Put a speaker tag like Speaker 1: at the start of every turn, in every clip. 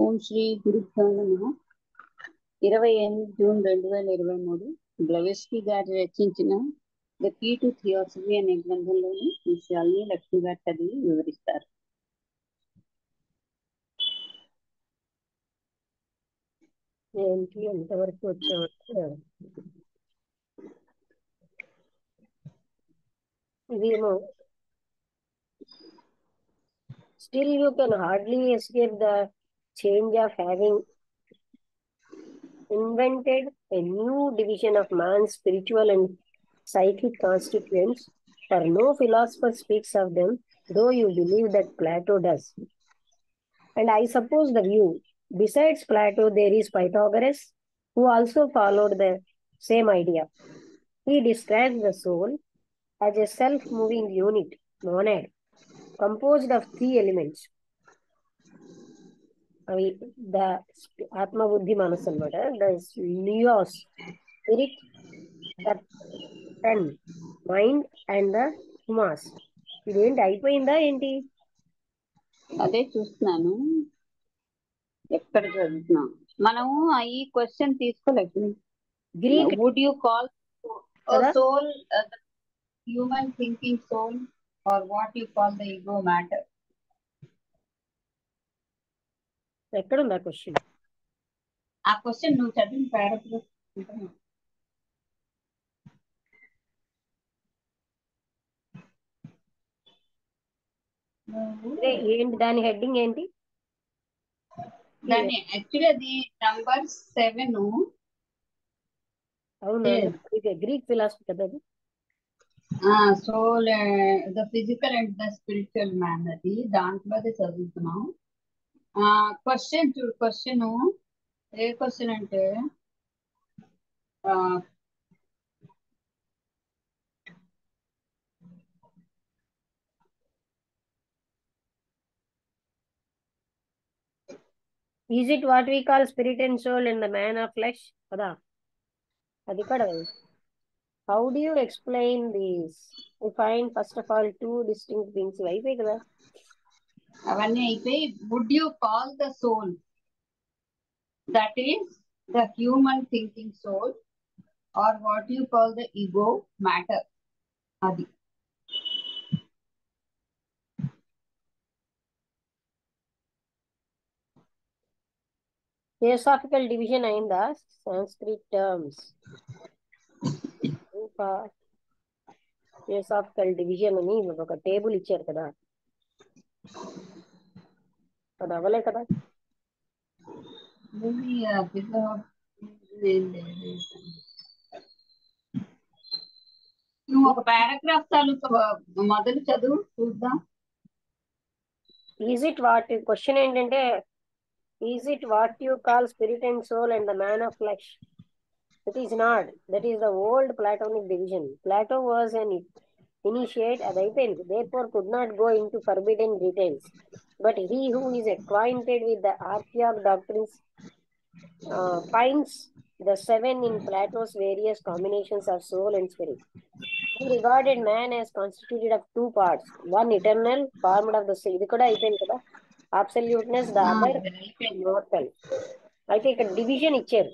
Speaker 1: ఓం శ్రీ గురుభ్యో నమః. 28 జూన్ 2023 బ్లవెస్కీ గారు రచించిన ద కీ టు థియాసఫీ అనే గ్రంథంలోని విషయాల్ని లక్ష్మి గారు చదివి వివరిస్తారు.
Speaker 2: ఏంటి ఎంతవరకు వచ్చామంటే ఇదేమో still you can hardly escape the change of having invented a new division of man's spiritual and psychic constituents, for no philosopher speaks of them, though you believe that Plato does. And I suppose the view, besides Plato, there is Pythagoras, who also followed the same idea. He describes the soul as a self-moving unit, monad, composed of three elements. The Atma Buddhi Manas anamata, the Leos, spirit, the pen, mind, and the humas. ఇదేంటి అయిపోయిందా ఏంటి?
Speaker 1: అదే చూస్తున్నాను ఎక్కడ చదువుతున్నాం. మనము ఈ question తీసుకోలేదు.
Speaker 2: గ్రీక్
Speaker 1: వుడ్ యూ కాల్
Speaker 2: కదా?
Speaker 1: Soul human thinking soul or what you call the ego matter?
Speaker 2: ఎక్కడుందా క్వశ్చన్?
Speaker 1: ఆ క్వశ్చన్ నువ్వు చదివిన పారాగ్రాఫ్
Speaker 2: ఏంటి దాని హెడ్డింగ్ ఏంటి?
Speaker 1: దాన్ని యాక్చువల్లీ అది నంబర్ 7.
Speaker 2: అవునా, గ్రీక్ ఫిలాసఫీ కదా అది.
Speaker 1: Soul the physical and the spiritual man, అది దాంట్లో అది చదువుతున్నాం. క్వశ్చన్ చూడు, క్వశ్చన్ ఏ క్వశ్చన్ అంటే
Speaker 2: Is it what we call spirit and soul in the man of flesh? కదా అది కూడా. How do you explain this? We find first of all two distinct things. అయిపోయి కదా
Speaker 1: అవన్నీ అయిపోయి. Would you call the soul that is the human thinking soul or what you call the ego matter? అది
Speaker 2: theosophical division అయిందా? Sanskrit terms ఇంకా theosophical division అని ఒక table ఇచ్చారు కదా, అది అవ్వలే కదా.
Speaker 1: నువ్వు ఒక పారాగ్రాఫ్ తాలూకు మొదలు చదువు చూద్దాం.
Speaker 2: ఈజ్ ఇట్ వాట్ క్వశ్చన్ ఏంటంటే, is it what you call spirit and soul and the man of flesh? It is not. That is the old Platonic division. Plato was an initiate, therefore could not go into forbidden details. But he who is acquainted with the archaic doctrines finds the seven in Plato's various combinations of soul and spirit. He regarded man as constituted of two parts, one eternal, formed of the ఇది కూడా అయిపోయింది కదా, absoluteness, the other immortal. అయితే ఇక్కడ division ఇచ్చారు,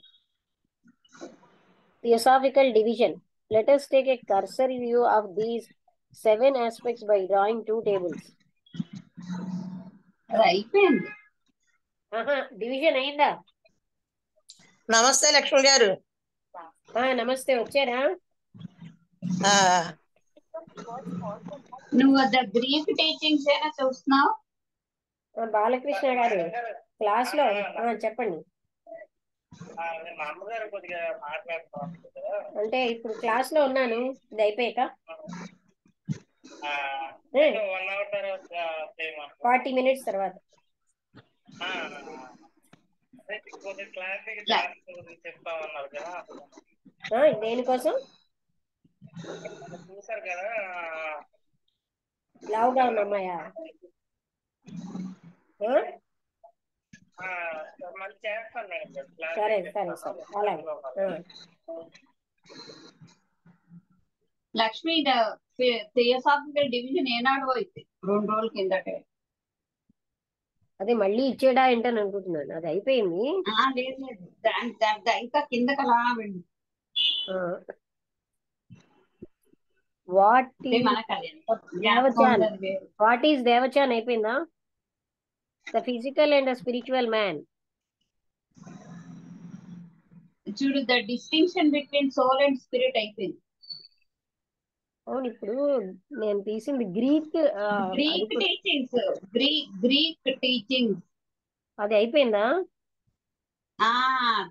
Speaker 2: theosophical division. Let us take a cursory view of these seven aspects by drawing two tables.
Speaker 1: అది అయిపోయింది.
Speaker 2: Division అయిందా?
Speaker 3: నమస్తే లక్ష్మి గారు.
Speaker 2: నమస్తే, వచ్చారా?
Speaker 1: నువ్వు ద గ్రీక్ టీచింగ్స్ ఏనా చూస్తున్నావు?
Speaker 2: బాలకృష్ణ గారు క్లాస్ లో చెప్పండి. అంటే ఇప్పుడు క్లాస్ లో ఉన్నాను, ఇది అయిపోయాక 40 minutes తర్వాత. దేనికోసం? లావుగా ఉన్నామాయా? సరే సరే సరే అలాగే.
Speaker 1: లక్ష్మి, థియోసాఫికల్ డివిజన్ ఏనాడు అయితే 2 రోజుల కిందటే.
Speaker 2: అదే మళ్ళీ ఇచ్చేడా ఏంటని అనుకుంటున్నాను. అది అయిపోయింది.
Speaker 1: లేదు లేదు, ఇంకా కిందకి అలా వెళ్ళి
Speaker 2: వాట్
Speaker 1: అంటే
Speaker 2: ఈజ్
Speaker 1: మనకు అది ఎంత జ్ఞాపకం
Speaker 2: దేవచాన్?
Speaker 1: ఉంది, అది వేరు.
Speaker 2: వాట్ ఈజ్ దేవచాన్ అయిపోయిందా? The physical and the spiritual man.
Speaker 1: చూడు, the distinction between soul and spirit అయిపోయింది.
Speaker 2: అవును, ఇప్పుడు నేను తీసింది గ్రీక్. అది
Speaker 1: గ్రీక్ టీచింగ్స్, గ్రీక్ టీచింగ్స్.
Speaker 2: అది అయిపోయిందా?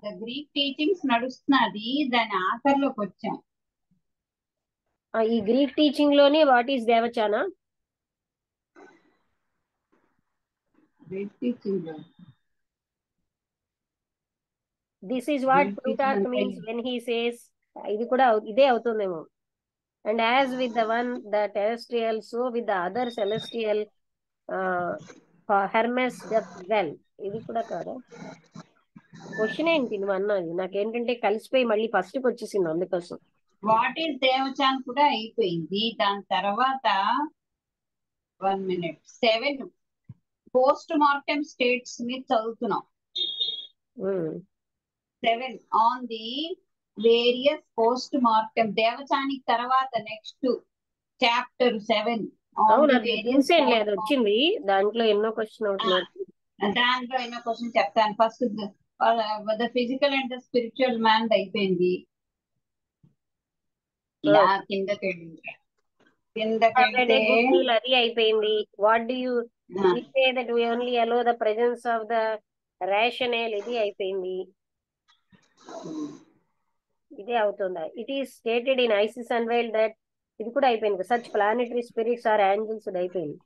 Speaker 1: ద గ్రీక్ టీచింగ్స్ నడుస్తున్నది, దాని ఆఖరిలోకి వచ్చాం.
Speaker 2: ఈ గ్రీక్ టీచింగ్ లోనే వాట్ ఈస్ దేవచానా?
Speaker 1: Greek teaching
Speaker 2: this is what Plutarch means when he says. ఇది కూడా ఇదే అవుతుందేమో. And as with the one the terrestrial, so with the other celestial Hermes doth dwell. ఇది కూడా కాదా? క్వశ్చన్ ఏంటి నువ్వు అన్నది? నాకేంటంటే కలిసిపోయి మళ్ళీ ఫస్ట్కి వచ్చేసింది, అందుకోసం.
Speaker 1: వాట్ ఈస్ దేవచాన్ కూడా అయిపోయింది. దాని తర్వాత 1 minute 7 పోస్ట్ మార్టం స్టేట్స్ మీద చదువుతున్నాం. 7 on the various post mortem. దేవచానికి తర్వాత నెక్స్ట్ చాప్టర్ 7 ఆన్
Speaker 2: అవును,
Speaker 1: ది
Speaker 2: అది
Speaker 1: వేరియస్.
Speaker 2: చూసేం లేదు, వచ్చింది దాంట్లో ఎన్నో క్వశ్చన్ అవుతున్నారు.
Speaker 1: దాంట్లో ఎన్నో క్వశ్చన్ చెప్తాను. First the physical and the spiritual man అయిపోయింది. ఇలా కిందకెళ్తే
Speaker 2: గుడ్ అది అయిపోయింది. What do you say that we only allow the presence of the rational. ఇది అయిపోయింది. ఇదే అవుతుందా? It is stated in Isis Unveiled that. ఇది కూడా అయిపోయింది. Such planetary spirits or angels. ఇది అయిపోయింది.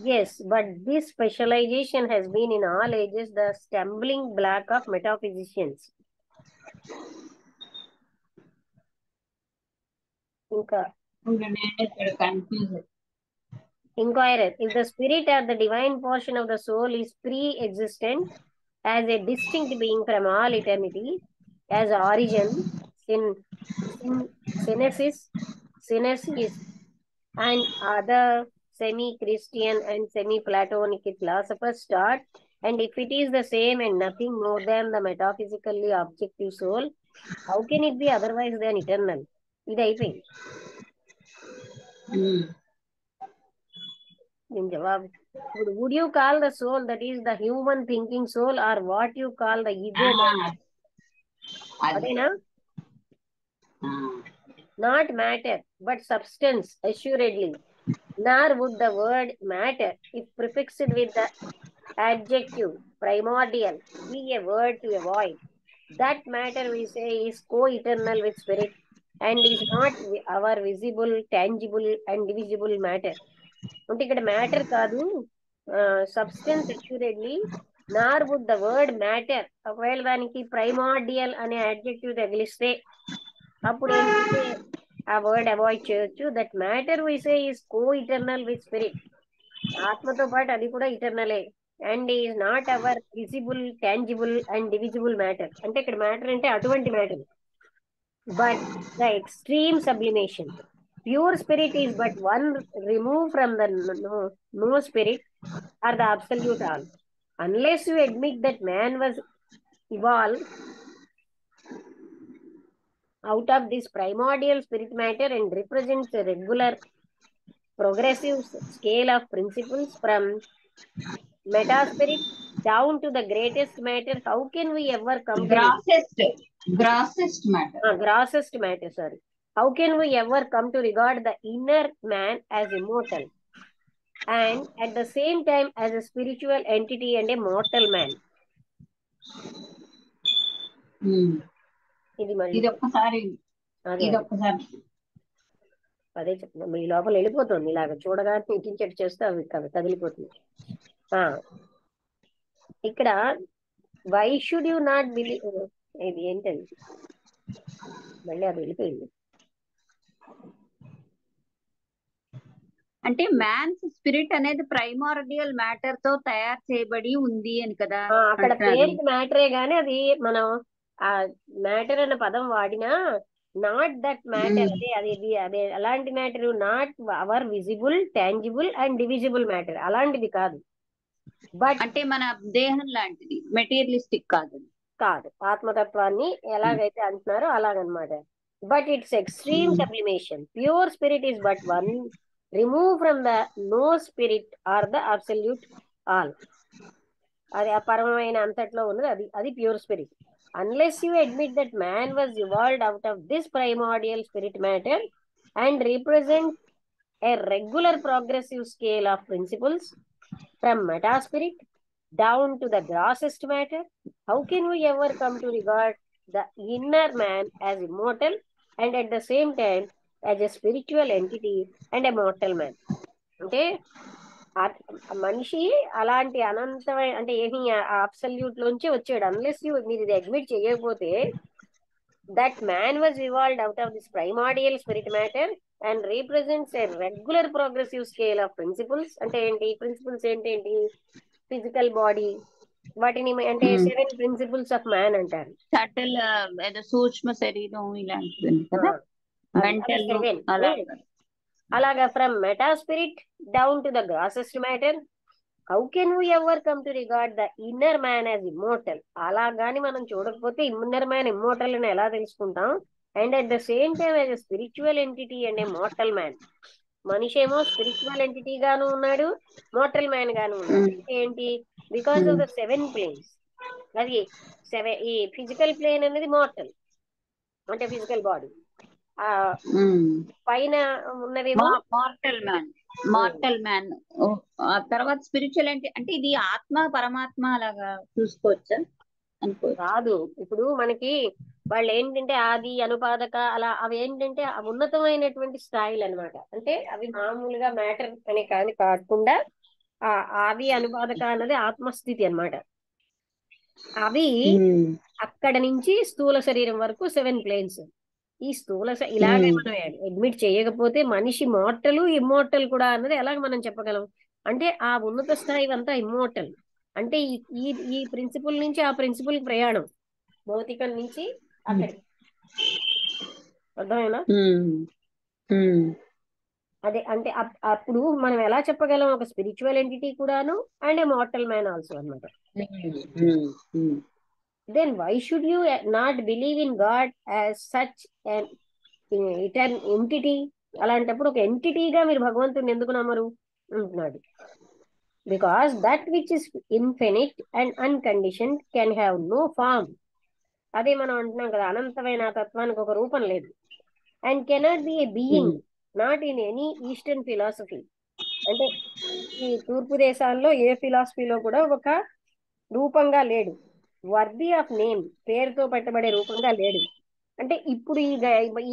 Speaker 2: Yes, but this specialization has been in all ages the stumbling block of metaphysicians. Inka inquirer, if the spirit or the divine portion of the soul is pre-existent as a distinct being from all eternity, as origin, synesis, and other semi-Christian and semi-Platonic philosophers taught, and if it is the same and nothing more than the metaphysically objective soul, how can it be otherwise than eternal? ఇది అయిపోయింది. దీని జవాబు ఇప్పుడు, would you call the soul, that is the human thinking soul, or what you call the ego mind? అదేనా? Not matter, but substance, assuredly. Nor would the word matter, if prefixed with the adjective primordial, be a word to avoid. That matter, we say, is co-eternal with spirit and is not our visible, tangible and divisible matter. అంటే ఇక్కడ matter కాదు, substance అష్యూరెడ్లీ. Nar would the word matter, ఒకవేళ దానికి primordial అనే adjective తగిలిస్తే అప్పుడు ఏంటంటే ఆ word avoid చేయొచ్చు. That matter we say is co eternal with spirit. ఆత్మతో పాటు అది కూడా ఇటర్నలే. And is not our visible, tangible and divisible matter. అంటే ఇక్కడ మ్యాటర్ అంటే అటువంటి matter, but the extreme sublimation. Pure spirit is but one remove from the no spirit or the absolute all. Unless you admit that man was evolved out of this primordial spirit matter and represents a regular progressive scale of principles from meta spirit down to the greatest matter, how can we ever come to
Speaker 1: grossest matter,
Speaker 2: sorry. How can we ever come to regard the inner man as immortal and at the same time as a spiritual entity and a mortal man?
Speaker 1: ఇది ఒక్కసారి
Speaker 2: అదే చెప్తున్నా, మీ లోపల వెళ్ళిపోతుంది. ఇలాగ చూడగానే ఇటించెట్ చేస్తే అవి కదిలిపోతుంది. ఇక్కడ why should you not believe, ఇది ఏంటది మళ్ళీ అది వెళ్ళిపోయింది.
Speaker 1: అంటే మ్యాన్స్ స్పిరిట్ అనేది ప్రైమార్డియల్ మ్యాటర్ తో తయారు చేయబడి ఉంది అని కదా.
Speaker 2: అక్కడ పేరుకి మ్యాటరే గానీ అది మనం ఆ మ్యాటర్ అన్న పదం వాడినా నాట్ దట్ మ్యాటర్, అదే అలాంటి matter, not our visible, tangible and divisible matter, అలాంటిది కాదు. బట్
Speaker 1: అంటే మన దేహం లాంటిది, మెటీరియలిస్టిక్ కాదు.
Speaker 2: కాదు, ఆత్మతత్వాన్ని ఎలాగైతే అంటున్నారో అలాగనమాట. But it's extreme sublimation. Pure spirit is but one, remove from the no spirit or the absolute all. అది అపరమైన అంతట్లో ఉన్నది, అది pure spirit. Unless you admit that man was evolved out of this primordial spirit matter and represent a regular progressive scale of principles from meta spirit down to the grossest matter, how can we ever come to regard the inner man as immortal and at the same time as a spiritual entity and a mortal man? అంటే మనిషి అలాంటి అనంతమైన, అంటే ఏమి absolute లోంచి వచ్చాడు. Unless మీరు ఇది అడ్మిట్ చేయకపోతే, that man was evolved out of this primordial spirit matter and represents a regular progressive scale of principles. అంటే ఏంటి ప్రిన్సిపల్స్? ఏంటి? ఫిజికల్ బాడీ, వాటిని అంటే 7 ప్రిన్సిపల్స్ ఆఫ్ మ్యాన్ అంటారు.
Speaker 1: సటిల్ ఏదో సూక్ష్మ శరీరం ఇలాంటిది కదా, మెంటల్
Speaker 2: అలాగా from meta spirit down to the grossest matter, how can we ever come to regard the inner man as immortal? అలా గాని మనం చూడకపోతే ఇన్నర్ మ్యాన్ ఇమ్మోర్టల్ అని ఎలా తెలుసుకుంటాం? And at the same time as a spiritual entity and A mortal man. మనిషి ఏమో spiritual entity గాను ఉన్నాడు, మోర్టల్ మ్యాన్ గాను ఉన్నాడు. ఏంటి? Because of the 7 planes. అది ఈ ఫిజికల్ ప్లేన్ అనేది మోర్టల్, అంటే ఫిజికల్ బాడీ. ఆ పైన ఉన్నదేమో
Speaker 1: మార్టల్ మ్యాన్. ఆ తర్వాత స్పిరిచువల్ అంటే ఇది ఆత్మ పరమాత్మ అలాగా చూసుకోవచ్చా? అనుకో
Speaker 2: కాదు. ఇప్పుడు మనకి వాళ్ళు ఏంటంటే ఆది, అనుపాదక, అలా అవి ఏంటంటే ఉన్నతమైనటువంటి స్థాయిలు అనమాట. అంటే అవి మామూలుగా మ్యాటర్ అనే కాకుండా ఆ ఆది, అనుపాదక అన్నది ఆత్మస్థితి అన్నమాట. అవి అక్కడ నుంచి స్థూల శరీరం వరకు 7 ప్లేన్స్. ఈ ఇలాగే మనం అడ్మిట్ చేయకపోతే మనిషి మోర్టల్, ఇమ్మోర్టల్ కూడా అన్నది ఎలాగ మనం చెప్పగలం? అంటే ఆ ఉన్నత స్థాయి అంతా ఇమ్మోర్టల్. అంటే ఈ ఈ ప్రిన్సిపల్ నుంచి ఆ ప్రిన్సిపల్ ప్రయాణం, భౌతికం నుంచి అక్కడికి. అర్థమైనా? అదే అంటే అప్పుడు మనం ఎలా చెప్పగలం? ఒక స్పిరిచువల్ ఎంటిటీ కూడాను and A mortal man also అన్నమాట. Then why should you not believe in God as such an entity? అలాంటప్పుడు ఒక ఎంటిటీగా మీరు భగవంతుడిని ఎందుకు నమ్మరు అంటున్నాడు. Because that which is infinite and unconditioned can have no form. అదే మనం అంటున్నాం కదా, అనంతమైన తత్వానికి ఒక రూపం లేదు. And cannot be a being, not in any eastern philosophy. అంటే ఈ తూర్పు దేశాల్లో ఏ ఫిలాసఫీలో కూడా ఒక రూపంగా లేడు. వర్ది ఆఫ్ నేమ్, పేరుతో పెట్టబడే రూపంగా లేడు. అంటే ఇప్పుడు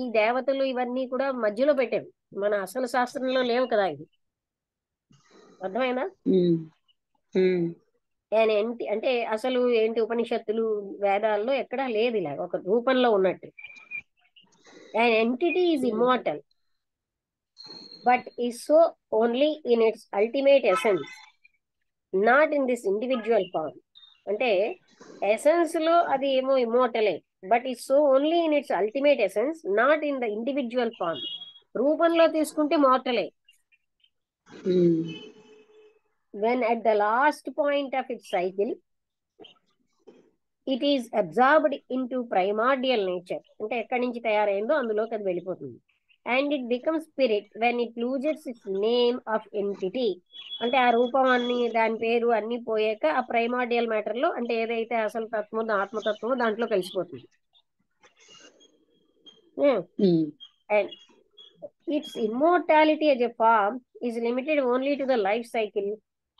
Speaker 2: ఈ దేవతలు ఇవన్నీ కూడా మధ్యలో పెట్టారు, మన అసలు శాస్త్రంలో లేవు కదా ఇది. అర్థమైనా? అంటే అసలు ఏంటి, ఉపనిషత్తులు, వేదాల్లో ఎక్కడా లేదు ఇలా ఒక రూపంలో ఉన్నట్టు. an entity is immortal but is so only in its ultimate essence, not in this individual form. అంటే ఎసెన్స్ లో అది ఏమో ఇమ్మోర్టలే, but is so only in its ultimate essence, not in the individual form. రూపంలో తీసుకుంటే మోర్టలే. when at the last point of its cycle it is absorbed into primordial nature, అంటే ఎక్కడి నుంచి తయారైందో అందులోకి అది వెళ్ళిపోతుంది. and it becomes spirit when it loses its name of entity. అంటే ఆ రూపం అన్ని, దాని పేరు అన్ని పోయాక ఆ ప్రైమార్డియల్ మ్యాటర్ లో, అంటే ఏదైతే అసలు తత్వమో ఆత్మతత్వమో దాంట్లో కలిసిపోతుంది. and its immortality as a form is limited only to the life cycle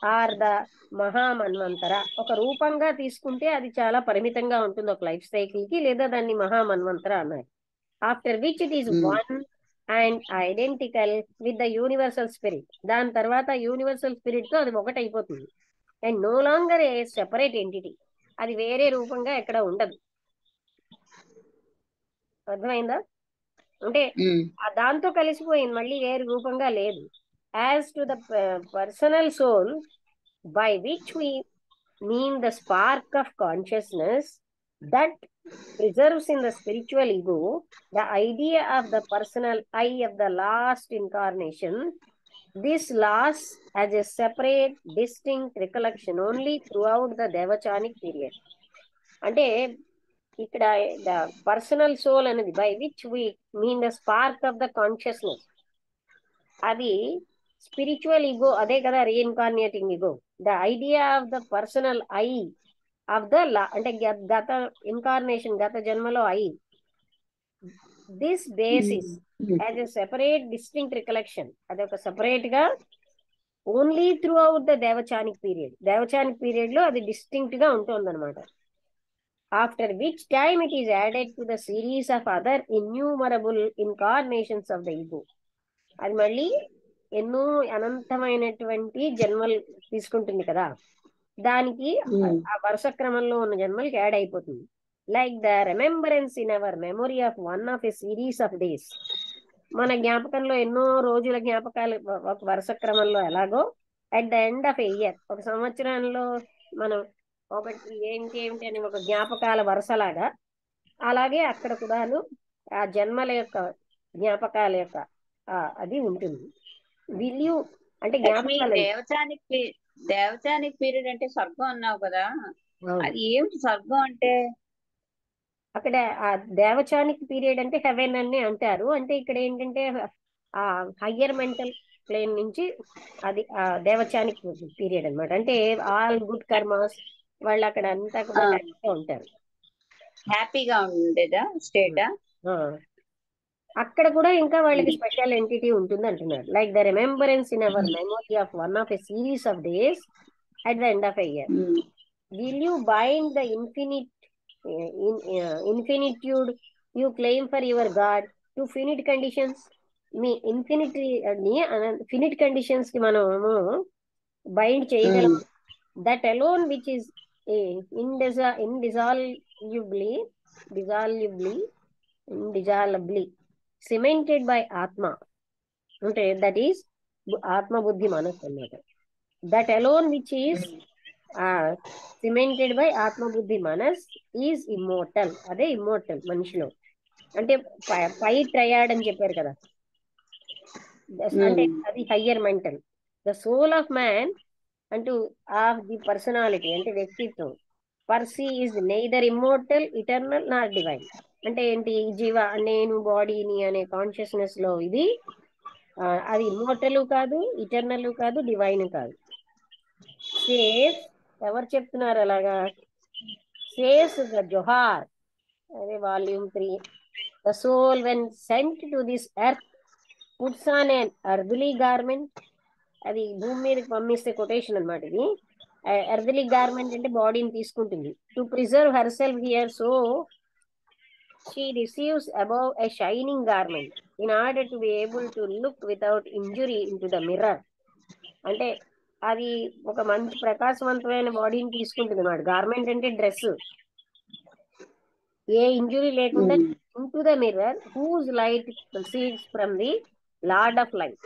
Speaker 2: or the మహామన్వంతర. ఒక రూపంగా తీసుకుంటే అది చాలా పరిమితంగా ఉంటుంది ఒక లైఫ్ సైకిల్ కి, లేదా దాన్ని మహామన్వంతర అన్నారు. After which it is one and identical with the universal spirit. దాని తర్వాత యూనివర్సల్ స్పిరిట్ తో అది ఒకటైపోతుంది. And no longer a separate entity. అది వేరే రూపంగా ఎక్కడ ఉండదు. అర్థమైందా? అంటే దాంతో కలిసిపోయింది, మళ్ళీ వేరే రూపంగా లేదు. As to the personal soul by which we mean the spark of consciousness, that preserves in the spiritual ego the idea of the personal I of the last incarnation. This lasts as a separate, distinct recollection only throughout the Devachanic period. అంటే ఇక్కడ the personal soul అనేది by which we mean the spark of the consciousness, అది spiritual ego అదే కదా reincarnating ego. The idea of the personal I of the అంటే గత incarnation, గత జన్మలో I, this basis as a separate distinct recollection, అది ఒక సెపరేట్ గా only throughout the Devachanic period. Devachanic period లో అది డిస్టింక్ట్ గా ఉంటుంది అనమాట. After which time it is added to the series of other innumerable incarnations of the ego. అది మళ్ళీ ఎన్నో అనంతమైనటువంటి జన్మలు తీసుకుంటుంది కదా, దానికి ఆ వరుస క్రమంలో ఉన్న జన్మలకి యాడ్ అయిపోతుంది. Like the remembrance in our memory of one of a series of days. మన జ్ఞాపకంలో ఎన్నో రోజుల జ్ఞాపకాలు ఒక వరుస క్రమంలో ఎలాగో at the end of a year, ఒక సంవత్సరంలో మనం ఒకటి ఏంటి ఏమిటి అని ఒక జ్ఞాపకాల వరుసలాగా, అలాగే అక్కడ కూడాను ఆ జన్మల యొక్క జ్ఞాపకాల యొక్క అది ఉంటుంది. విల్ యూ అంటే జ్ఞాపకాలు.
Speaker 1: దేవచానిక్ పీరియడ్ అంటే స్వర్గం అన్నావు కదా, అది ఏమిటి స్వర్గం అంటే?
Speaker 2: అక్కడ ఆ దేవచానిక్ పీరియడ్ అంటే హెవెన్ అని అంటారు. అంటే ఇక్కడ ఏంటంటే ఆ హయ్యర్ మెంటల్ ప్లేన్ నుంచి అది ఆ దేవచానిక్ పీరియడ్ అనమాట. అంటే ఆల్ గుడ్ కర్మాస్ వాళ్ళు అక్కడ అంతా కూడా హ్యాపీగా ఉంటారు.
Speaker 1: హ్యాపీగా ఉండేదా స్టేటా?
Speaker 2: అక్కడ కూడా ఇంకా వాళ్ళకి స్పెషల్ ఎంటిటీ ఉంటుంది అంటున్నారు. Like the remembrance in our memory of one of a series of days at the end of a year. Will you bind the infinitude you claim for your God to finite conditions? Me finite conditions కి మనము bind చేయగలం. That alone which is indissolubly cemented by Atma. అంటే that is ఆత్మ బుద్ధి మనస్సు అన్నమాట. That alone which is cemented by ఆత్మ బుద్ధి మనస్ ఈజ్ ఇమ్మోర్టల్. అదే ఇమ్మోర్టల్ మనిషిలో. అంటే పై ట్రయాడ్ అని చెప్పారు కదా, అంటే అది higher mental. The soul of man అంటూ ఆఫ్ ది పర్సనాలిటీ అంటే వ్యక్తిత్వం, per se is neither immortal, eternal nor divine. అంటే ఏంటి? జీవ నేను బాడీని అనే కాన్షియస్నెస్ లో ఇది అది ఇమ్మోర్టల్ కాదు, ఇటర్నల్ కాదు, డివైన్ కాదు. సేస్ ఎవరు చెప్తున్నారు అలాగా? సేస్ ద జోహార్, అదే volume 3. The soul when sent to this earth puts on an earthly garment. అది భూమి మీదకి పంపిస్తే కొటేషన్ అనమాట ఇది. ఎర్త్లీ గార్మెంట్ అంటే బాడీని తీసుకుంటుంది. To preserve her self here, so she receives above a shining garment in order to be able to look without injury into the mirror. అంటే అది ఒక మంచి ప్రకాశవంతమైన బాడీని తీసుకుంటుంది అన్నమాట. గార్మెంట్ అంటే డ్రెస్, ఏ ఇంజురీ లేకుండా into the mirror whose light proceeds from the Lord of Light.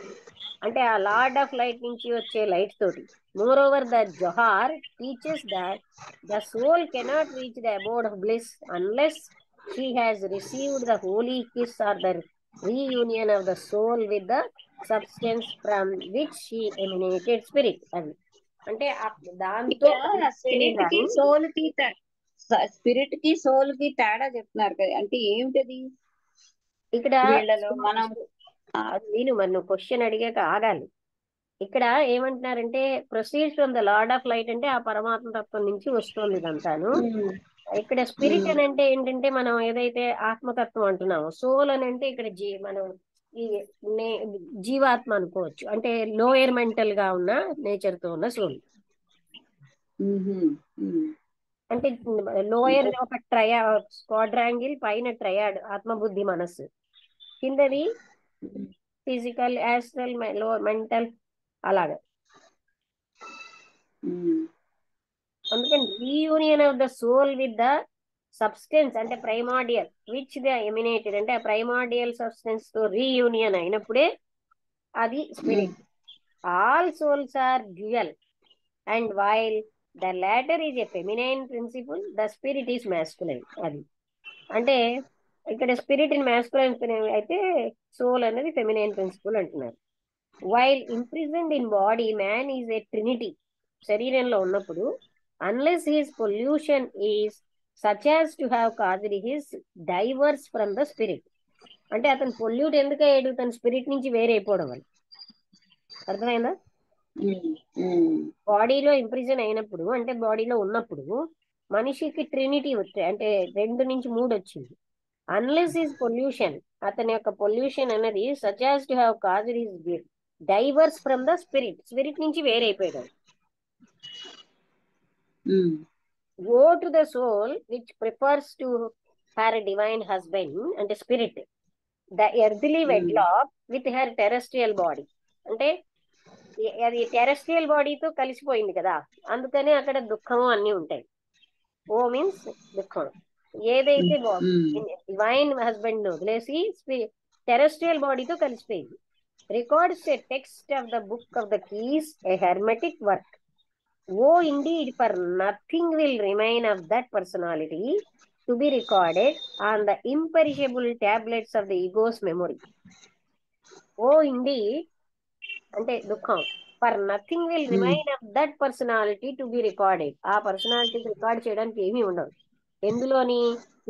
Speaker 2: అంటే ఆ లార్డ్ ఆఫ్ లైట్ నుంచి వచ్చే లైట్ తోటి. Moreover the Zohar teaches that the soul cannot reach the abode of bliss unless she has received the holy kiss or the reunion of the soul with the substance from which she emanated spirit. అది అంటే దాంతో
Speaker 1: spirit కి soul కి తేడా చెప్తున్నారు కదా, అంటే ఏమిటది?
Speaker 2: ఇక్కడ
Speaker 1: మనం
Speaker 2: నేను మన క్వశ్చన్ అడిగాక ఆగాలి. ఇక్కడ ఏమంటున్నారంటే proceeds from the lord of light అంటే ఆ పరమాత్మ తత్వం నుంచి వస్తుంది ఇదంతాను. ఇక్కడ స్పిరిట్ అని అంటే ఏంటంటే మనం ఏదైతే ఆత్మతత్వం అంటున్నామో, సోల్ అని అంటే ఇక్కడ మనం ఈ జీవాత్మ అనుకోవచ్చు. అంటే లోయర్ మెంటల్ గా ఉన్న నేచర్ తో ఉన్న సోల్. అంటే లోయర్ ఒక క్వాడ్రాంగిల్, పైన ట్రయాడ్ ఆత్మబుద్ధి మనస్సు, కిందది ఫిజికల్, యాస్ట్రల్, మెంటల్ అలాగా. అందుకని reunion of the soul with the substance అంటే ప్రైమార్డియల్ విచ్ ద ఎమినేటెడ్, అంటే ఆ ప్రైమార్డియల్ సబ్స్టెన్స్ తో రీయూనియన్ అయినప్పుడే అది spirit. All souls are dual and while the latter is a feminine principle, the spirit is masculine. అది అంటే ఇక్కడ spirit in masculine అయితే సోల్ అనేది ఫెమినైన్ ప్రిన్సిపల్ అంటున్నారు. While imprisoned in body man is a trinity. శరీరంలో ఉన్నప్పుడు unless his pollution is such as to have caused his divorce from the spirit. అంటే అతను పొల్యూట్ ఎందుకు అయ్యాడు? తన స్పిరిట్ నుంచి వేరే అయిపోవడం వల్ల. అర్థమైందా? బాడీలో ఇంప్రిజన్ అయినప్పుడు అంటే బాడీలో ఉన్నప్పుడు మనిషికి ట్రినిటీ వచ్చాయి, అంటే 2 నుంచి 3 వచ్చింది. అన్లెస్ ఈజ్ పొల్యూషన్, అతని యొక్క పొల్యూషన్ అనేది such as to have caused his divorce from the spirit, spirit నుంచి వేరైపోయాడు. Go to the soul which prefers to her divine husband అంటే spirit, the earthly wedlock with her terrestrial body. అంటే అది terrestrial బాడీతో కలిసిపోయింది కదా, అందుకనే అక్కడ దుఃఖము అన్ని ఉంటాయి. ఓ మీన్స్ దుఃఖం. ఏదైతే డివైన్ హస్బెండ్ వదిలేసి టెరెస్ట్రియల్ బాడీతో కలిసిపోయింది. Records a text of the book of the keys a hermetic work. Oh indeed for nothing will remain of that personality to be recorded on the imperishable tablets of the ego's memory. Oh indeed అంటే దుఃఖం. For nothing will remain of that personality to be recorded. ఆ పర్సనాలిటీకి record చేయడానికి ఏమీ ఉండదు. ఎందులోని?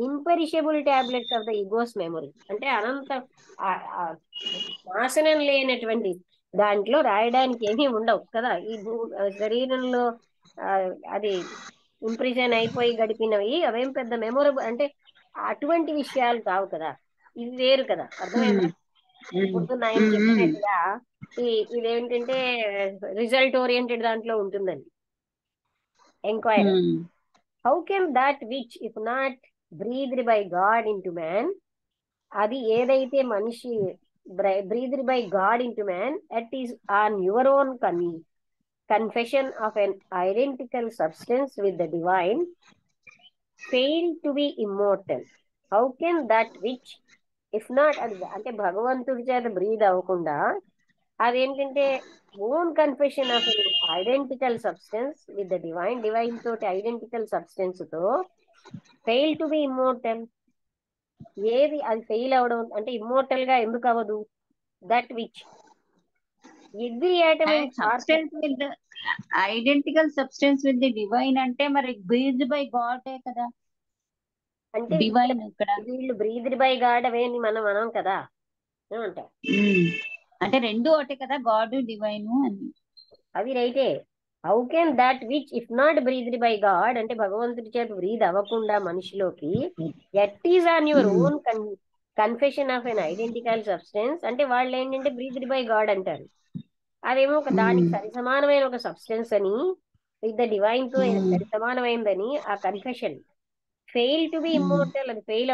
Speaker 2: Imperishable tablets of the ego's memory. అంటే అనంత నాశనం లేనటువంటి దాంట్లో రాయడానికి ఏమీ ఉండవు కదా. ఈ శరీరంలో అది ఇంప్రిజన్ అయిపోయి గడిపినవి అవేం పెద్ద మెమొరబుల్ అంటే అటువంటి విషయాలు కావు కదా, ఇవి వేరు కదా. అర్థమైందా? పొద్దున్న ఆయన చెప్పినట్టుగా ఇదేంటంటే రిజల్ట్ ఓరియంటెడ్ దాంట్లో ఉంటుందండి. Enquiry, how can that which if not breathed by God into man, అది ఏదైతే మనిషి breathed by God into man it is on your own confession of an identical substance with the divine, fail to be immortal. How can that which if not అంటే భగవంతుడి చేత breathe అవ్వకుండా అదేంటంటే own confession of identical substance with the divine, divine తోటి identical substance తో fail to be immortal. ఏది అది fail అవడం అంటే ఇమ్మోర్టల్ గా ఎందుకు అవ్వదు? That which every atom and
Speaker 1: substance with identical substance with the divine అంటే మరి బ్రీజ్డ్ బై గాడ్ కదా.
Speaker 2: అంటే
Speaker 1: డివైన్ ఇక్కడ
Speaker 2: వీళ్ళు బ్రీద్డ్ బై గాడ్ అవేని మనం అనం కదా, ఏమంటారు?
Speaker 1: అంటే రెండు ఒకటే కదా, గాడ్ డివైన్ అని.
Speaker 2: అవి రైటే. How can that which if not breathed by God అంటే భగవంతుడి చేత బ్రీద్ అవ్వకుండా మనిషిలోకి it is on your own confession of an identical substance అంటే వాళ్ళు ఏంటంటే బ్రీద్డ్ బై గాడ్ అంటారు. అదేమో దానికి సరి సమానమైన ఒక సబ్స్టెన్స్ అని, విత్ ద డివైన్ తో సరి సమానమైందని ఆ confession. Fail to be immortal, అది ఫెయిల్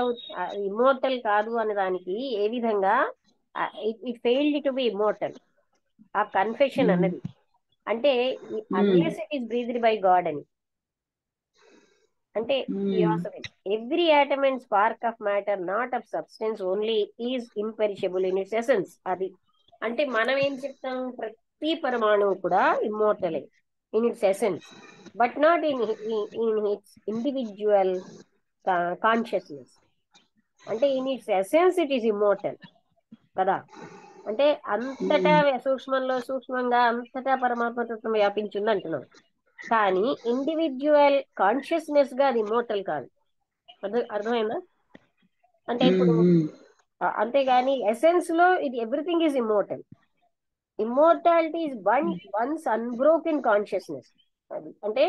Speaker 2: ఇమ్మోర్టల్ కాదు అనే దానికి ఏ విధంగా it failed to be immortal ఆ కన్ఫెషన్ అన్నది. అంటే unless it is breathed by God అని. అంటే every atom and spark of matter not of substance only is imperishable in its essence. అది అంటే మనం ఏం చెప్తాం, ప్రతి పరమాణువు కూడా ఇమ్మోర్టలే in its essence, but not in its individual consciousness. అంటే in its essence it is immortal కదా. అంటే అంతటా సూక్ష్మంలో సూక్ష్మంగా అంతటా పరమాత్మతత్వం వ్యాపించింది అంటున్నాం. కానీ ఇండివిజువల్ కాన్షియస్నెస్ గా అది ఇమ్మోర్టల్ కాదు. అర్థమైందా? అంటే ఇప్పుడు అంతేగాని ఎసెన్స్ లో ఇది everything is immortal. Immortality is one's unbroken consciousness. అది అంటే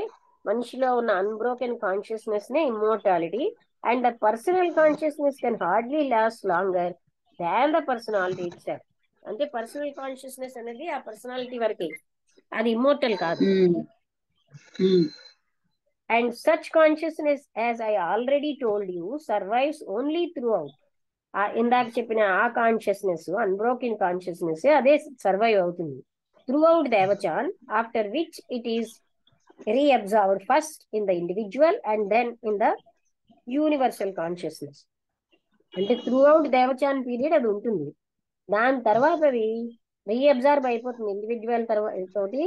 Speaker 2: మనిషిలో ఉన్న అన్బ్రోకెన్ కాన్షియస్నెస్ నే immortality. And the personal consciousness can hardly last longer than the personality itself. అంటే పర్సనల్ కాన్షియస్నెస్ అనేది ఆ పర్సనాలిటీ వరకే, అది ఇమ్మోర్టల్ కాదు. And such consciousness as I already told you survives only throughout. ఇందాక చెప్పిన ఆ కాన్షియస్నెస్ అన్బ్రోకెన్ కాన్షియస్నెస్ అదే సర్వైవ్ అవుతుంది throughout Devachan, after which it is రీఅబ్జర్వ్డ్ first in the individual and then in the universal consciousness. అంటే throughout Devachan period అది ఉంటుంది, దాని తర్వాత అది రీఅబ్జర్వ్ అయిపోతుంది ఇండివిజువల్ తోటి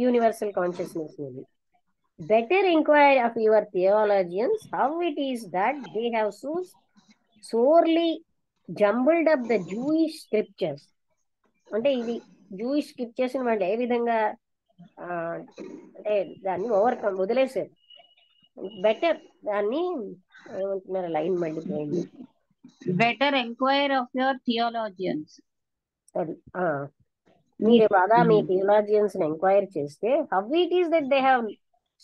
Speaker 2: యూనివర్సల్ కాన్షియస్నెస్ నుండి. better inquire of your theologians how it is that they have so sorely jumbled up the Jewish scriptures. అంటే ఇది జూయిష్ స్క్రిప్చర్స్ వాళ్ళు ఏ విధంగా ఆ, అంటే దాన్ని ఓవర్కమ్ వదిలేశారు. బెటర్ దాన్ని ఏమంటున్నారు, లైన్ మళ్ళీపోయింది.
Speaker 1: Better enquire of your theologians.
Speaker 2: అది మీరు బాగా మీ థియాలజియన్స్ ఎంక్వైర్ చేస్తే how it is that they have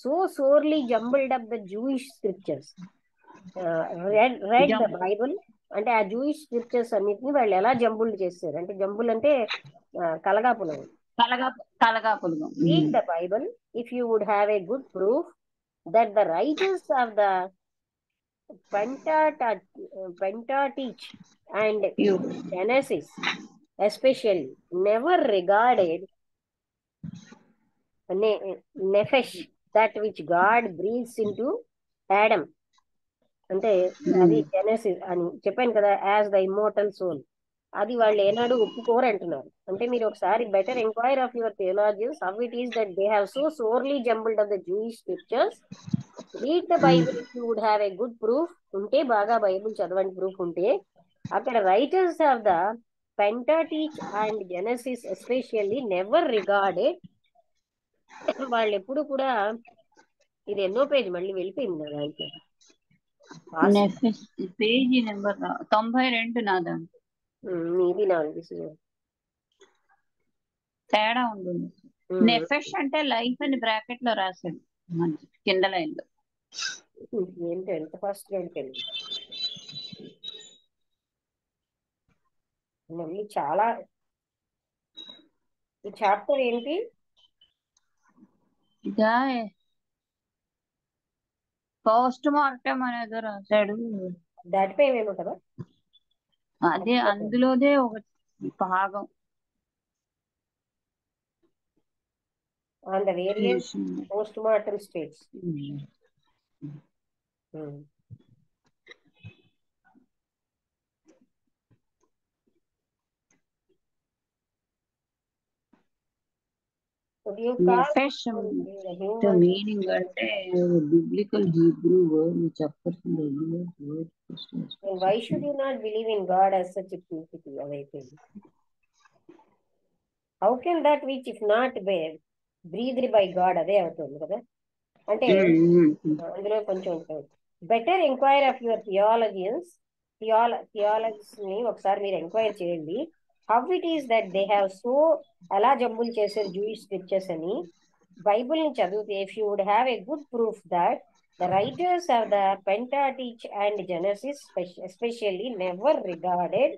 Speaker 2: so sorely jumbled up the Jewish scriptures. Read the Bible అంటే ఆ జూయిష్ స్క్రిప్చర్స్ అన్నిటిని వాళ్ళు ఎలా జంబుల్డ్ చేస్తారు అంటే, జంబుల్ అంటే కలగాపులం.
Speaker 1: కలగాపులగం.
Speaker 2: Read the Bible if you would have a good proof that the writers of the Pentateuch and Genesis especially never regarded nephesh, that which God breathes into Adam. అంటే అది Genesis అని చెప్పాను కదా, as the immortal soul. అది వాళ్ళు ఏనాడు ఒప్పుకోరు అంటున్నారు. అంటే మీరు ఒకసారి better enquire of your theologians how it is that they have so sorely jumbled of the Jewish scriptures. Read the Bible if you would have a good proof. ఉంటే బాగా బైబుల్ చదవండి ప్రూఫ్ ఉంటే. అక్కడ writers of the Pentateuch and Genesis especially never regarded, వాళ్ళు ఎప్పుడు కూడా, ఇది ఎన్నో పేజ్ మళ్ళీ వెళ్ళిపోయింది నా దాంట్లో,
Speaker 1: పేజీ నెంబర్ 92 నాదా.
Speaker 2: ఇది నా అనిపిస్తుంది
Speaker 1: తేడా ఉంటుంది. నెఫెష్ అంటే లైఫ్ అని బ్రాకెట్ లో రాశాడు మనకి కింద లైన్ లో.
Speaker 2: ఏంటో ఎంత ఫాస్ట్ గా వెళ్ళిపోయింది. మళ్ళీ చాలా ఈ చాప్టర్ ఏంటి,
Speaker 1: ఇదా పోస్ట్ మార్టం అనేది రాశాడు.
Speaker 2: దాటిపోయేమో కదా.
Speaker 1: అదే అందులోదే ఒక భాగం.
Speaker 2: On the various post mortem states.
Speaker 1: Nephesh meaning అంటే biblical Hebrew word which occurs in the English word.
Speaker 2: Why should you not believe in God as such a entity? అదైపోయింది. How can that which if not breathed by God, అదే అవుతుంది కదా. అంటే అందులో కొంచెం ఉంటుంది. Better enquire of your theologians. Theologies ని ఒకసారి మీరు ఎంక్వైర్ చేయండి. How it is that they have so, ఎలా జంబుల్ చేశారు జూయిష్ స్క్రిప్చర్స్ అని. బైబుల్ ని చదివితే if you would have a good proof that the writers of the Pentateuch and Genesis especially never regarded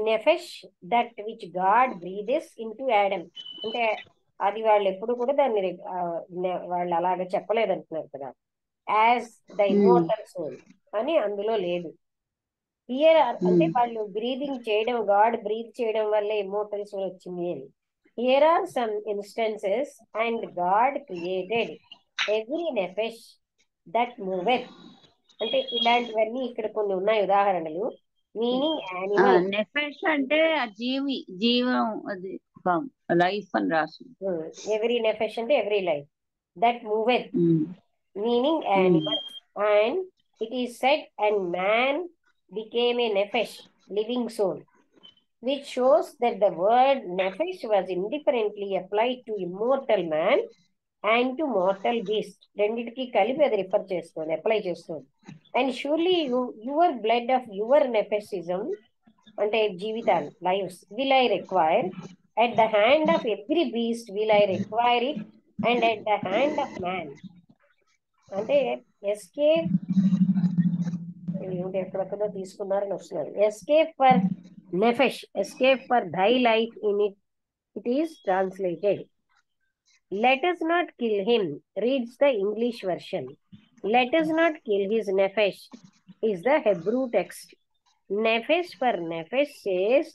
Speaker 2: nephesh, that which God breathes into Adam. అంటే అది వాళ్ళు ఎప్పుడు కూడా దాన్ని వాళ్ళు అలాగ చెప్పలేదంటున్నారు కదా, యాజ్ ద ఇమ్మోర్టల్ సోల్ అని అందులో లేదు. హియర్ అంటే వాళ్ళు బ్రీదింగ్ చేయడం, గాడ్ బ్రీత్ చేయడం వల్ల ఇమ్మోర్టల్ సోల్ వచ్చింది అని. Here are some instances and God created every nephesh that moveth. అంటే ఇలాంటివన్నీ ఇక్కడ కొన్ని ఉన్నాయి ఉదాహరణలు. Meaning animal.
Speaker 1: నెఫెష్ అంటే జీవం, అది లైఫ్ అని రాసి.
Speaker 2: ఎవ్రీ నెఫెష్ అంటే every life that moveth, meaning animal. And it is said and man became a nephesh, living soul, which shows that the word nephesh was indifferently applied to immortal man and to mortal beast. రెండిటికి కలిపి అది refer చేస్తుంది, apply చేస్తుంది. And surely your blood of your nephesism అంటే జీవితాలు, lifes, will I require at the hand of every beast will I require it, and at the hand of man. అంటే escape ఎక్కడెక్కడో తీసుకున్నారని వస్తున్నారు. Escape for nephesh, escape for thy life in it, it is translated. Let us not kill him reads the English version. Let us not kill his nephesh is the Hebrew text. Nephesh for nephesh says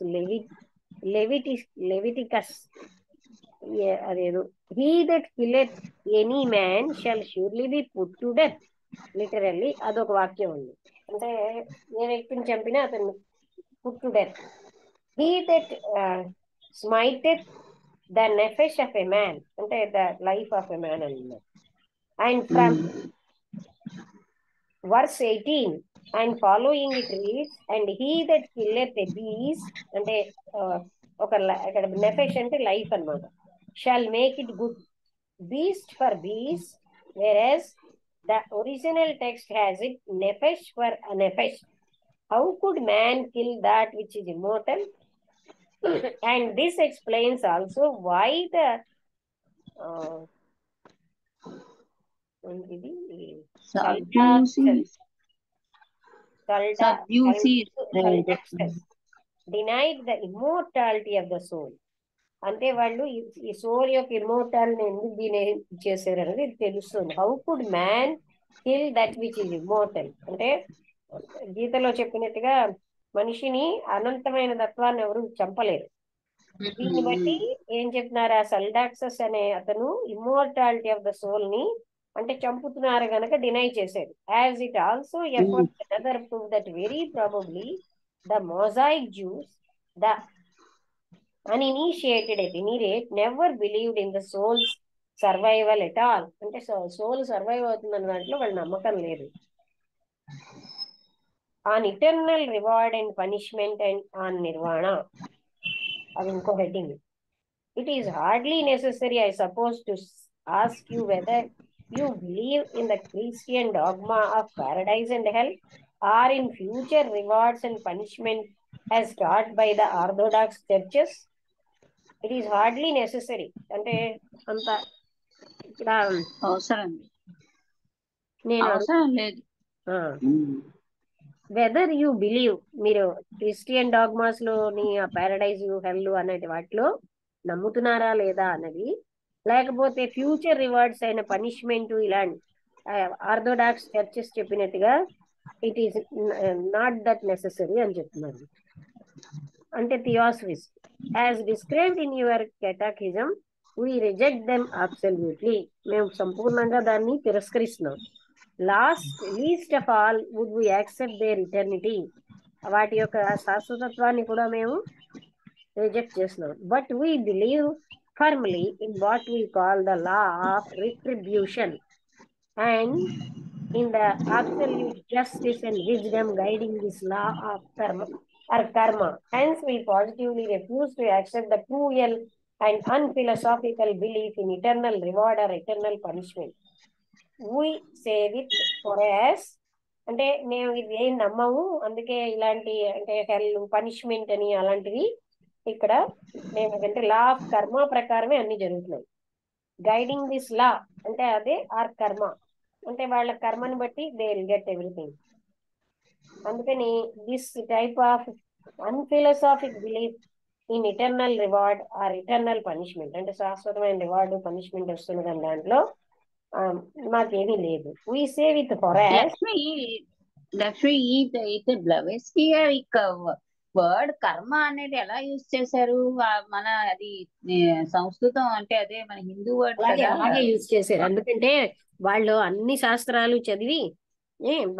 Speaker 2: Leviticus. He that killeth any man shall surely be put to death. Literally అదొక వాక్యం ఉంది. అంటే ఏ వ్యక్తిని చంపినా అతను put to death. He that smiteth the nefesh of a man, అంటే the life of a man అన్నమాట. And from verse 18 and following it reads, and he that killeth a beast, అంటే ఒక ఇక్కడ nefesh అంటే లైఫ్ అన్నమాట, shall make it good, beast for beast, whereas the original text has it nefesh for a nefesh. How could man kill that which is immortal? And this explains also why the denied the immortality of the soul. అంటే వాళ్ళు ఈ soul యొక్క immortality ఎందుకు దీని చేశారు అనేది తెలుస్తుంది. How could man kill that which is immortal, అంటే గీతలో చెప్పినట్టుగా మనిషిని అనంతమైన తత్వాన్ని ఎవరు చంపలేరు. దీన్ని బట్టి ఏం చెప్తున్నారు, ఆ సల్డాక్సస్ అనే అతను ఇమ్మోర్టాలిటీ ఆఫ్ ద సోల్ ని అంటే చంపుతున్నారు గనక డినై చేశాడు. As it also efforts another prove that very probably the mosaic juice, the uninitiated at any rate, never believed in the soul's survival at all. అంటే సోల్ సర్వైవ్ అవుతుందన్న దాంట్లో వాళ్ళ నమ్మకం లేదు. On eternal reward and punishment and on nirvana, అది ఇంకో heading. It is hardly necessary I suppose to ask you whether you believe in the Christian dogma of paradise and hell or in future rewards and punishment as taught by the orthodox churches. It is hardly necessary, అంటే అంత ఇక్కడ
Speaker 1: అవసరం లేదు.
Speaker 2: Weather you believe, మీరు Christian dogmas లోని ఆ paradise హెల్ అనేది వాటిలో నమ్ముతున్నారా లేదా అన్నది, లేకపోతే ఫ్యూచర్ రివార్డ్స్ అయిన పనిష్మెంట్ ఇలాంటి ఆర్థోడాక్స్ చర్చెస్ చెప్పినట్టుగా it is not that necessary అని చెప్తున్నారు. అంటే theosophies as described in your catechism, we reject them absolutely. మేము సంపూర్ణంగా దాన్ని తిరస్కరిస్తున్నాం. Least of all would we accept their eternity, వాటి యొక్క శాశ్వతత్వాన్ని కూడా మేము రిజెక్ట్ చేస్తున్నాం. But we believe firmly in what we call the law of retribution and in the absolute justice and wisdom guiding this law of karma. Hence, we positively refuse to accept the cruel and unphilosophical belief in eternal reward or eternal punishment. We say with whereas, అంటే మేము ఇది ఏం నమ్మము, అందుకే ఇలాంటి అంటే హెల్ punishment అని అలాంటివి ఇక్కడ మేము అంటే లా ఆఫ్ కర్మ ప్రకారమే అన్ని జరుగుతున్నాయి. గైడింగ్ దిస్ లా అంటే అదే ఆర్ కర్మ, అంటే వాళ్ళ కర్మని బట్టి దే విల్ గెట్ ఎవ్రీథింగ్. అందుకని this type of unphilosophic belief in eternal reward or eternal punishment, అంటే శాశ్వతమైన రివార్డు పనిష్మెంట్ వస్తుంది కానీ దాంట్లో మాకేమీ లేదు. వీ సే విత్
Speaker 1: లక్ష్మి అయితే బ్లవెస్కీ వర్డ్ కర్మ అనేది ఎలా యూజ్ చేశారు, మన అది సంస్కృతం అంటే అదే మన హిందూ వర్డ్
Speaker 2: అలాగే యూజ్ చేశారు. ఎందుకంటే వాళ్ళు అన్ని శాస్త్రాలు చదివి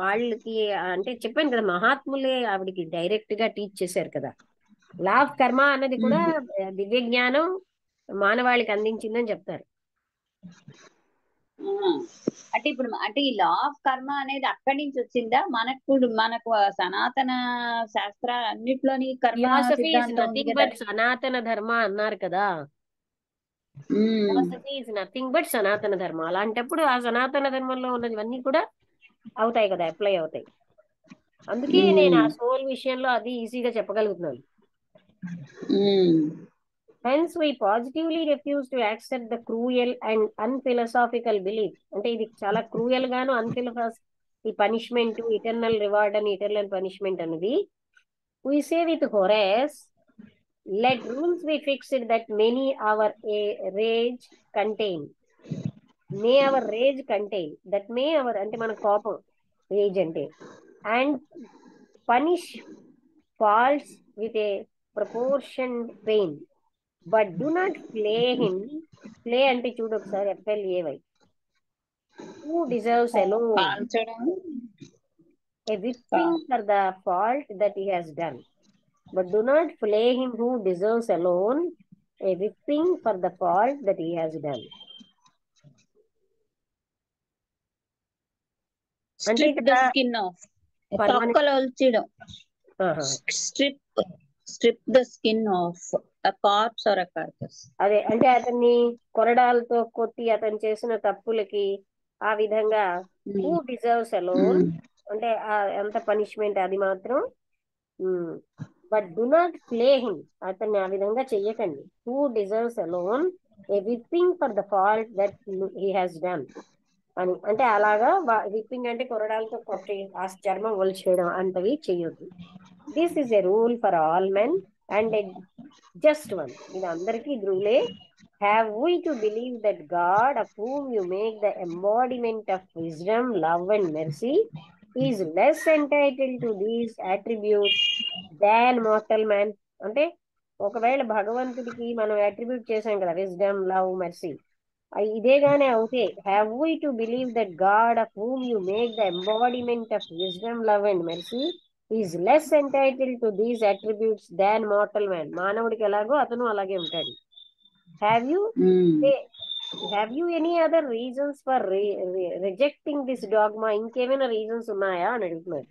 Speaker 2: వాళ్ళకి అంటే చెప్పాను కదా, మహాత్ములే ఆవిడికి డైరెక్ట్ గా టీచ్ చేశారు కదా. లా ఆఫ్ కర్మ అన్నది కూడా దివ్య జ్ఞానం మానవాళికి అందించిందని చెప్తారు.
Speaker 1: అంటే ఇప్పుడు అంటే ఈ లా ఆఫ్ కర్మ అనేది అక్కడి నుంచి వచ్చిందా? మనకు సనాతన శాస్త్రాలు అన్నిట్లోని కర్మ
Speaker 2: బట్ సనాతన ధర్మ అన్నారు కదా, నథింగ్ బట్ సనాతన ధర్మ. అలాంటప్పుడు ఆ సనాతన ధర్మంలో ఉన్నవన్నీ కూడా అవుతాయి కదా, అప్లై అవుతాయి. అందుకే నేను ఆ సోల్ విషయంలో అది ఈజీగా చెప్పగలుగుతున్నాను. Hence, we positively refuse to accept the cruel and unphilosophical belief. అంటే ఇది చాలా క్రూయల్ గాను ఈ పనిష్మెంట్ ఇటర్నల్ రివార్డ్ అని ఇటర్నల్ పనిష్మెంట్ అనేది. We say with Horace, let rules be fixed that many our rage contain. May our rage contain. That may our అంటే మన కోపం rage అంటే. And punish faults with a proportioned pain. But do not flay him. Flay అంటే చూడు ఒకసారి FLAY. Who deserves alone a whipping for the fault that he has done. But do not flay him who deserves alone a whipping for the fault that he has done. అంటే
Speaker 1: Strip the
Speaker 2: ఇక్కడ
Speaker 1: skin off.
Speaker 2: Permanent-
Speaker 1: తొక్కలు ఒలిచడం.
Speaker 2: ఆహా.
Speaker 1: Strip the skin off a corpse or a carcass.
Speaker 2: అదే అంటే అతన్ని కొరడాలతో కొట్టి అతను చేసిన తప్పులకి ఆ విధంగా హూ డిజర్వ్స్ అలోన్ అంటే ఎంత పనిష్మెంట్ అది మాత్రం but do not play him అతన్ని ఆ విధంగా చెయ్యకండి. Who deserves alone a whipping for the fault that he has done అని అంటే అలాగా విప్పింగ్ అంటే కొరడాలతో కొట్టి ఆ చర్మం ఒలిచేయడం అంతవి చెయ్యొద్దు. This is a rule for all men and a just one. ఇది అందరికీ రూలే. Have we to believe that God of whom you make the embodiment of wisdom, love and mercy is less entitled to these attributes than mortal man. అంటే ఒకవేళ భగవంతుడికి మనం attribute చేసాం కదా wisdom, love, mercy, ఇదేగానే అవుతే have we to believe that God of whom you make the embodiment of wisdom, love and mercy is less entitled to these attributes than mortal man. మానవుడికి ఎలాగో అతను అలాగే ఉంటాడు. Have you any other reasons for rejecting this dogma? ఇంకేమైనా reasons ఉన్నాయా అని అడుగుతున్నాడు.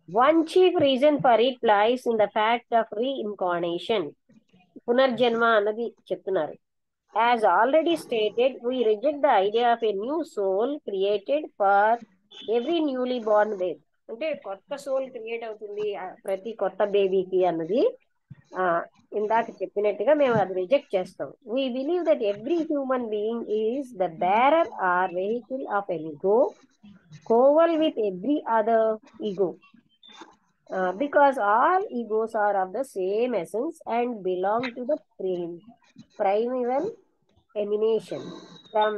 Speaker 2: One chief reason for it lies in the fact of reincarnation. పునర్జన్మ అన్నది చెప్తున్నారు. As already stated, we reject the idea of a new soul created for every newly born babe. అంటే కొత్త soul create అవుతుంది ప్రతి కొత్త బేబీకి అన్నది ఇందాక చెప్పినట్టుగా మేము అది రిజెక్ట్ చేస్తాం. We believe that every human being is the bearer or vehicle of an ego coeval with every other ego because all egos are of the same essence and belong to the primeval emanation from